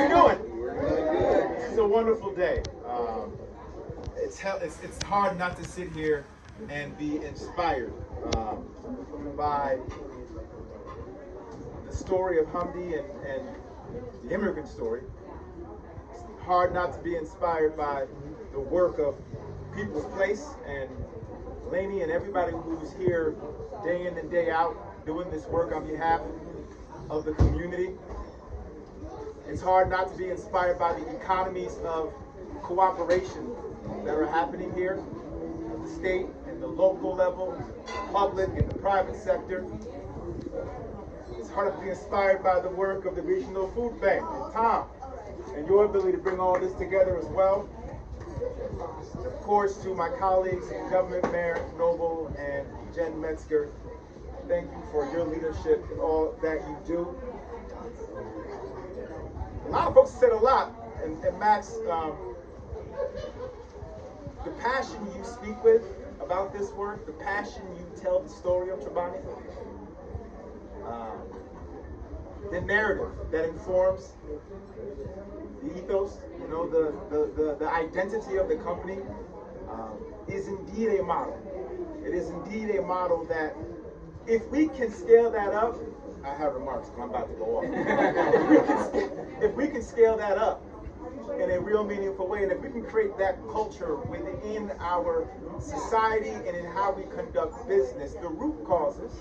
we doing? It's a wonderful day. It's hard not to sit here and be inspired by the story of Hamdi and the immigrant story. It's hard not to be inspired by the work of People's Place and Laney and everybody who's here day in and day out doing this work on behalf of the community. It's hard not to be inspired by the economies of cooperation that are happening here at the state and the local level, public and the private sector. It's hard to be inspired by the work of the Regional Food Bank and Tom and your ability to bring all this together as well. Of course, to my colleagues in government, Mayor Noble and Jen Metzger, thank you for your leadership and all that you do. A lot of folks said a lot, and Max, the passion you speak with about this work, the passion you tell the story of Chobani, the narrative that informs the ethos, you know, the identity of the company is indeed a model. It is indeed a model that, if we can scale that up, I have remarks, but I'm about to go off. If we can scale that up in a real meaningful way, and if we can create that culture within our society and in how we conduct business, the root causes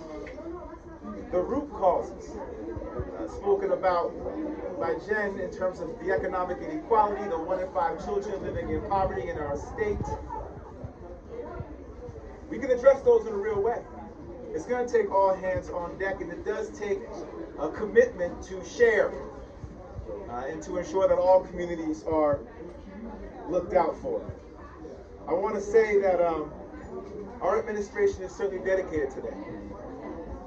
spoken about by Jen in terms of the economic inequality, the 1 in 5 children living in poverty in our state, we can address those in a real way. It's going to take all hands on deck, and it does take a commitment to share and to ensure that all communities are looked out for. I want to say that our administration is certainly dedicated to that.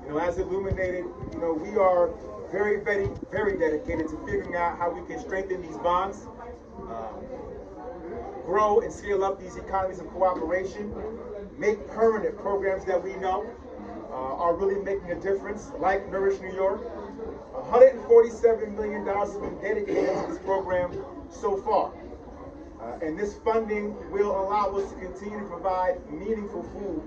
You know, as illuminated, you know, we are very, very, very dedicated to figuring out how we can strengthen these bonds, grow and scale up these economies of cooperation, make permanent programs that we know are really making a difference, like Nourish New York. $147 million has been dedicated to this program so far. And this funding will allow us to continue to provide meaningful food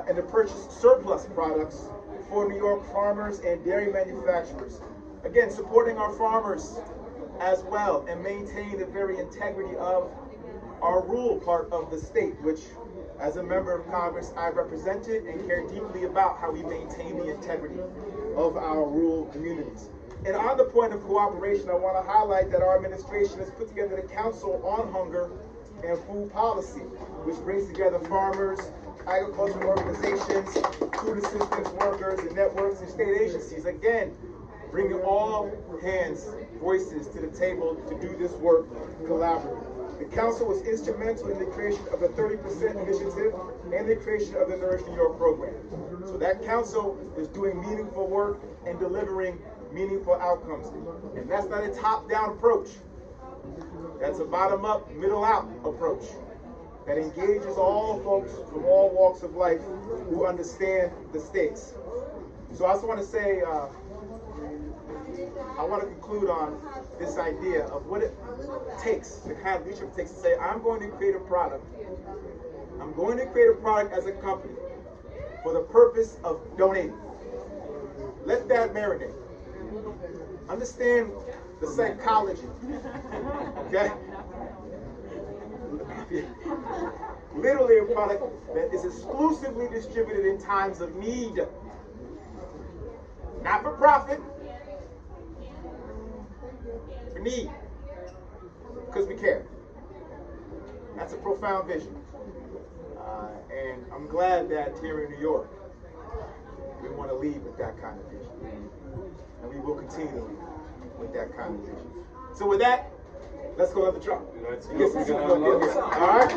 and to purchase surplus products for New York farmers and dairy manufacturers. Again, supporting our farmers as well and maintain the very integrity of our rural part of the state, which, as a member of Congress, I represented and care deeply about how we maintain the integrity of our rural communities. And on the point of cooperation, I want to highlight that our administration has put together the Council on Hunger and Food Policy, which brings together farmers, agricultural organizations, food assistance workers, and networks and state agencies. Again, bringing all hands, voices to the table to do this work collaboratively. The Council was instrumental in the creation of the 30% initiative and the creation of the Nourish New York program. So that Council is doing meaningful work and delivering meaningful outcomes. And that's not a top-down approach. That's a bottom-up, middle-out approach that engages all folks from all walks of life who understand the stakes. So I just want to say, I want to conclude on this idea of what it takes, the kind of leadership it takes to say, I'm going to create a product. I'm going to create a product as a company for the purpose of donating. Let that marinate. Understand the psychology, okay? Literally a product that is exclusively distributed in times of need. Not for profit, for need, because we care. That's a profound vision. And I'm glad that here in New York, we want to lead with that kind of vision. And we will continue to lead with that kind of vision. So with that, let's go to the truck. Let's go. All right?